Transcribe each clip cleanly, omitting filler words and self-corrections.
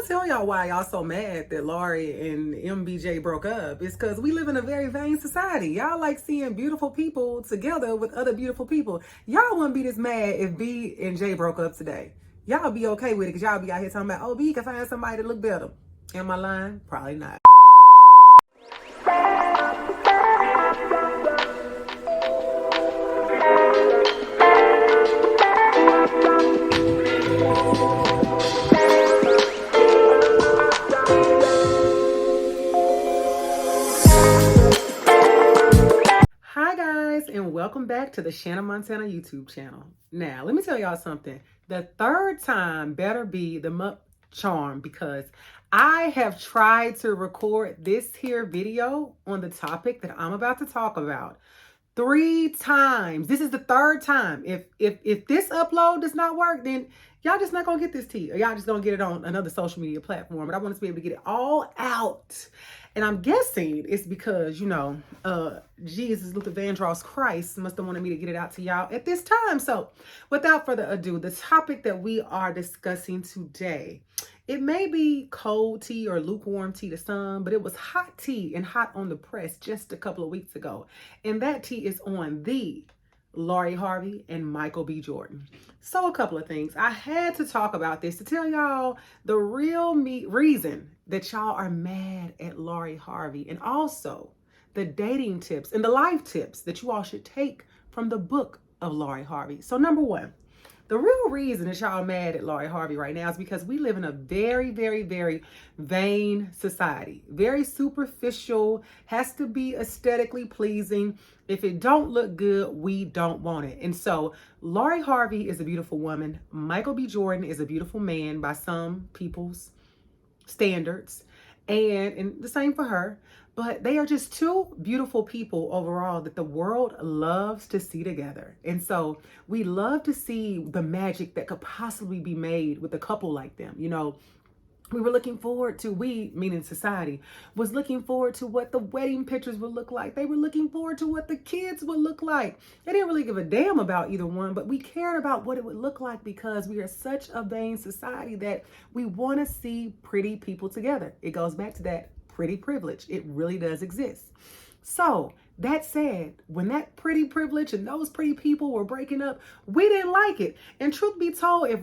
gonna tell y'all why y'all so mad that Laurie and MBJ broke up. It's because we live in a very vain society. Y'all like seeing beautiful people together with other beautiful people. Y'all wouldn't be this mad if B and J broke up today. Y'all be okay with it because y'all be out here talking about, oh, B can find somebody to look better. Am I lying? Probably not. Hi guys, and welcome back to the Shanna Montana YouTube channel. Now, let me tell y'all something. The third time better be the charm, because I have tried to record this here video on the topic that I'm about to talk about 3 times. This is the third time. If this upload does not work, then y'all just not gonna get this tea, or y'all just gonna get it on another social media platform. But I want to be able to get it all out. And I'm guessing it's because, Jesus, Luther Vandross Christ must have wanted me to get it out to y'all at this time. So without further ado, the topic that we are discussing today, it may be cold tea or lukewarm tea to some, but it was hot tea and hot on the press just a couple of weeks ago. And that tea is on the Lori Harvey and Michael B. Jordan. So a couple of things. I had to talk about this to tell y'all the real reason that y'all are mad at Lori Harvey, and also the dating tips and the life tips that you all should take from the book of Lori Harvey. So number one, the real reason that y'all mad at Lori Harvey right now is because we live in a very, very, very vain society. Very superficial, has to be aesthetically pleasing. If it don't look good, we don't want it. And so Lori Harvey is a beautiful woman. Michael B. Jordan is a beautiful man by some people's standards. And the same for her. But they are just two beautiful people overall that the world loves to see together. And so we love to see the magic that could possibly be made with a couple like them. We were looking forward to, meaning society, was looking forward to what the wedding pictures would look like. They were looking forward to what the kids would look like. They didn't really give a damn about either one, but we cared about what it would look like because we are such a vain society that we want to see pretty people together. It goes back to that pretty privilege. It really does exist. So that said, when that pretty privilege and those pretty people were breaking up, we didn't like it. And truth be told, if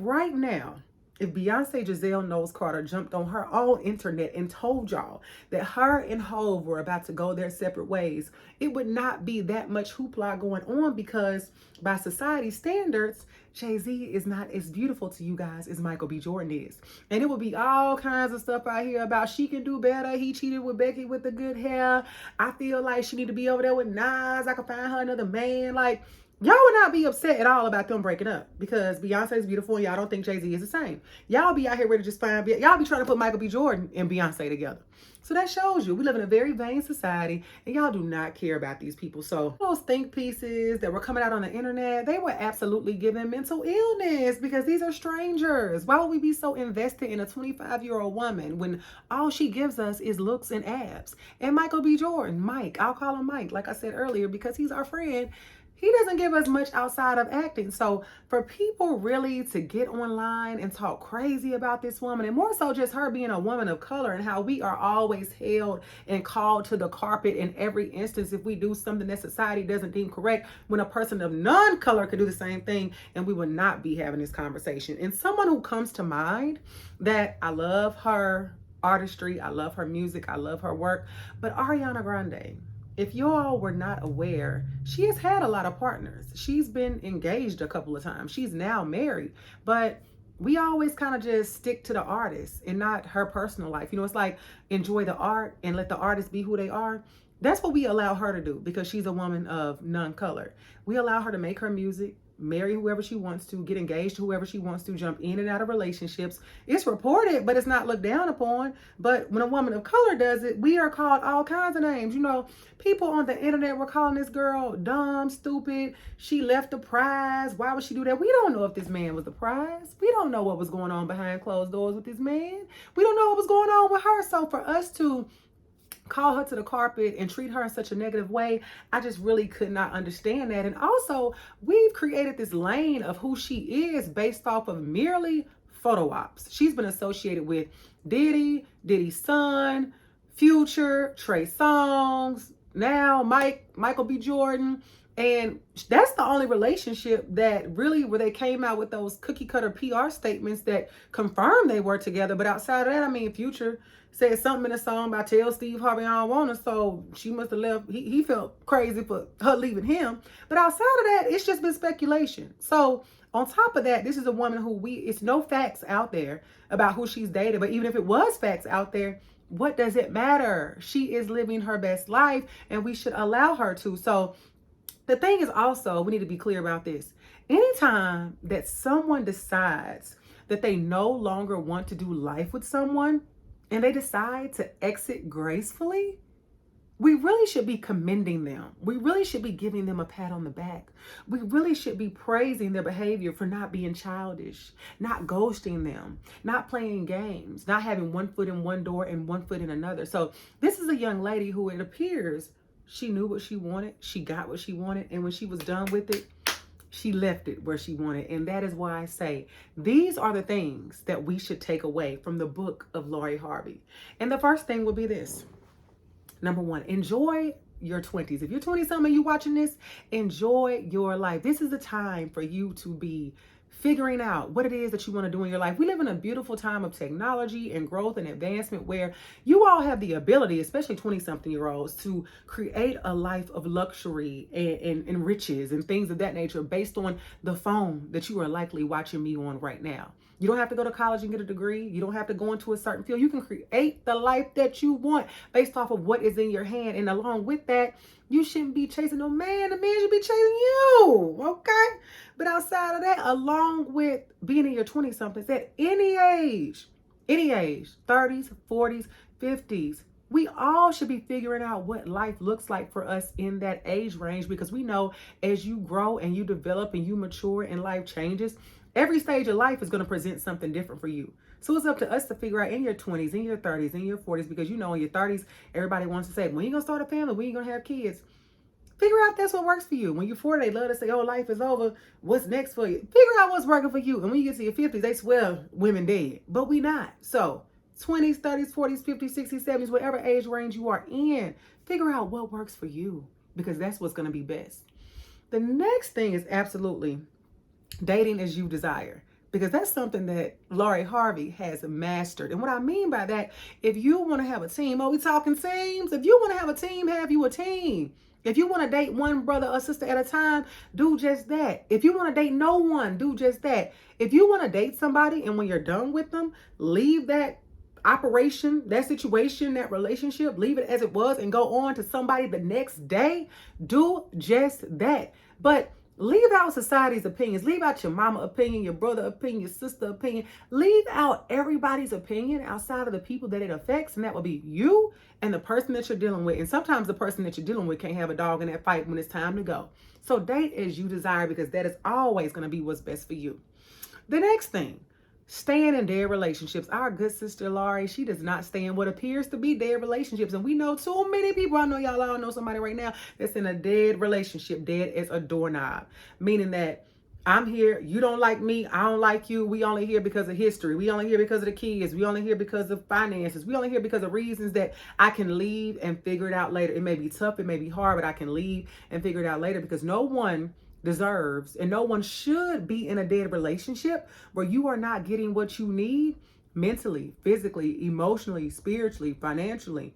Beyonce Giselle Knowles Carter jumped on her own internet and told y'all that her and Hove were about to go their separate ways, it would not be that much hoopla going on, because by society standards, Jay-Z is not as beautiful to you guys as Michael B. Jordan is. And it would be all kinds of stuff out here about she can do better. He cheated with Becky with the good hair. I feel like she need to be over there with Nas. I can find her another man. Like, y'all would not be upset at all about them breaking up because Beyonce is beautiful and y'all don't think Jay-Z is the same. Y'all be out here ready to just find, y'all be trying to put Michael B. Jordan and Beyonce together. So that shows you we live in a very vain society and y'all do not care about these people. So those think pieces that were coming out on the internet, they were absolutely giving mental illness because these are strangers. Why would we be so invested in a 25-year-old woman when all she gives us is looks and abs? And Michael B. Jordan, Mike, I'll call him Mike, like I said earlier, because he's our friend. He doesn't give us much outside of acting. So for people really to get online and talk crazy about this woman, and more so just her being a woman of color and how we are always held and called to the carpet in every instance if we do something that society doesn't deem correct, when a person of non-color could do the same thing, and we would not be having this conversation. And someone who comes to mind, that I love her artistry, I love her music, I love her work, but Ariana Grande. If you all were not aware, she has had a lot of partners. She's been engaged a couple of times. She's now married, but we always kind of just stick to the artist and not her personal life. It's like enjoy the art and let the artist be who they are. That's what we allow her to do because she's a woman of none color. We allow her to make her music, marry whoever she wants to, get engaged to whoever she wants to, jump in and out of relationships. It's reported, but it's not looked down upon. But when a woman of color does it, we are called all kinds of names. People on the internet were calling this girl dumb, stupid. She left the prize. Why would she do that? We don't know if this man was the prize. We don't know what was going on behind closed doors with this man. We don't know what was going on with her. So for us to call her to the carpet and treat her in such a negative way, I just really could not understand that. And also, we've created this lane of who she is based off of merely photo ops. She's been associated with Diddy, Diddy's son, Future, Trey Songz, now Michael B. Jordan. And that's the only relationship that really where they came out with those cookie cutter PR statements that confirmed they were together. But outside of that, I mean, Future said something in a song about tell Steve Harvey I don't want her, so she must have left. He felt crazy for her leaving him. But outside of that, it's just been speculation. So on top of that, this is a woman who it's no facts out there about who she's dated. But even if it was facts out there, what does it matter? She is living her best life and we should allow her to. So the thing is also, we need to be clear about this. Anytime that someone decides that they no longer want to do life with someone and they decide to exit gracefully, we really should be commending them. We really should be giving them a pat on the back. We really should be praising their behavior for not being childish, not ghosting them, not playing games, not having one foot in one door and one foot in another. So this is a young lady who it appears she knew what she wanted. She got what she wanted. And when she was done with it, she left it where she wanted. And that is why I say these are the things that we should take away from the book of Lori Harvey. And the first thing will be this. Number one, enjoy your 20s. If you're 20-something and you watching this, enjoy your life. This is the time for you to be figuring out what it is that you want to do in your life. We live in a beautiful time of technology and growth and advancement where you all have the ability, especially 20-something-year-olds, to create a life of luxury and riches and things of that nature based on the phone that you are likely watching me on right now. You don't have to go to college and get a degree. You don't have to go into a certain field. You can create the life that you want based off of what is in your hand. And along with that, you shouldn't be chasing no man. The man should be chasing you. Okay? But outside of that, along with being in your 20-somethings, at any age, 30s, 40s, 50s, we all should be figuring out what life looks like for us in that age range, because we know as you grow and you develop and you mature and life changes, every stage of life is going to present something different for you. So it's up to us to figure out in your 20s, in your 30s, in your 40s, because you know in your 30s, everybody wants to say, when you going to start a family? When you going to have kids? Figure out that's what works for you. When you're 40, they love to say, oh, life is over. What's next for you? Figure out what's working for you. And when you get to your 50s, they swear women dead. But we not. So 20s, 30s, 40s, 50s, 60s, 70s, whatever age range you are in, figure out what works for you, because that's what's going to be best. The next thing is absolutely dating as you desire, because that's something that Lori Harvey has mastered. And what I mean by that, if you want to have a team, we talking teams? If you want to have a team, have you a team. If you want to date one brother or sister at a time, do just that. If you want to date no one, do just that. If you want to date somebody and when you're done with them, leave that operation, that situation, that relationship, leave it as it was and go on to somebody the next day, do just that. But leave out society's opinions. Leave out your mama opinion, your brother opinion, your sister opinion. Leave out everybody's opinion outside of the people that it affects, and that will be you and the person that you're dealing with. And sometimes the person that you're dealing with can't have a dog in that fight when it's time to go. So date as you desire, because that is always going to be what's best for you. The next thing, staying in dead relationships. Our good sister Lori, she does not stay in what appears to be dead relationships. And we know too many people. I know y'all all know somebody right now that's in a dead relationship, dead as a doorknob. Meaning that I'm here, you don't like me, I don't like you. We only here because of history. We only here because of the kids. We only here because of finances. We only here because of reasons that I can leave and figure it out later. It may be tough, it may be hard, but I can leave and figure it out later, because no one deserves and no one should be in a dead relationship where you are not getting what you need mentally, physically, emotionally, spiritually, financially,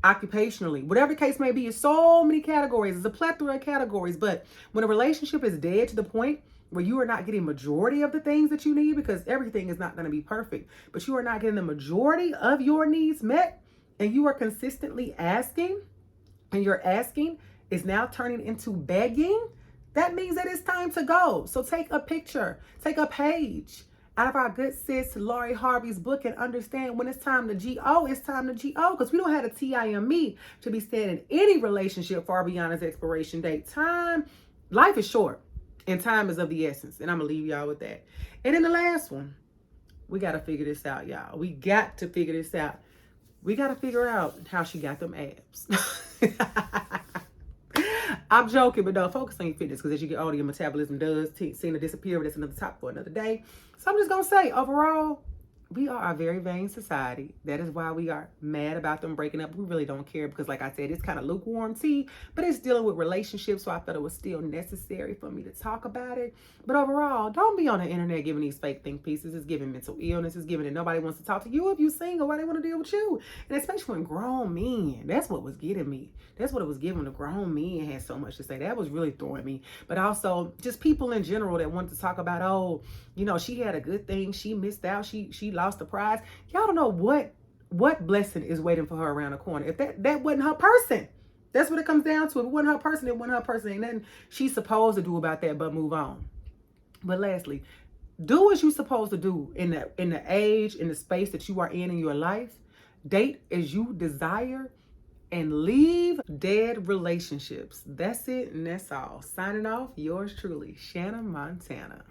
occupationally, whatever the case may be. It's so many categories. It's a plethora of categories. But when a relationship is dead to the point where you are not getting majority of the things that you need, because everything is not going to be perfect, but you are not getting the majority of your needs met, and you are consistently asking, and your asking is now turning into begging, that means that it's time to go. So take a picture, take a page out of our good sis Lori Harvey's book and understand when it's time to G.O., it's time to G.O. Because we don't have a T.I.M.E. to be staying in any relationship far beyond its expiration date. Life is short and time is of the essence. And I'm going to leave y'all with that. And then the last one, we got to figure this out, y'all. We got to figure this out. We got to figure out how she got them abs. I'm joking, but no, focus on your fitness because as you get older, your metabolism does seem to disappear, but that's another topic for another day. So I'm just going to say, overall, we are a very vain society. That is why we are mad about them breaking up. We really don't care because, like I said, it's kind of lukewarm tea, but it's dealing with relationships. So I felt it was still necessary for me to talk about it. But overall, don't be on the internet giving these fake think pieces. It's giving mental illness. It's giving that nobody wants to talk to you if you single. Why they want to deal with you? And especially when grown men. That's what was getting me. That's what it was giving. The grown men had so much to say. That was really throwing me. But also just people in general that wanted to talk about, oh, you know, she had a good thing. She missed out. She lost the prize. Y'all don't know what blessing is waiting for her around the corner. If that wasn't her person, that's what it comes down to. If it wasn't her person, it wasn't her person. Ain't nothing she's supposed to do about that but move on. But lastly, do what you're supposed to do in the age, in the space that you are in your life. Date as you desire and leave dead relationships. That's it and that's all. Signing off, yours truly, Shanna Montana.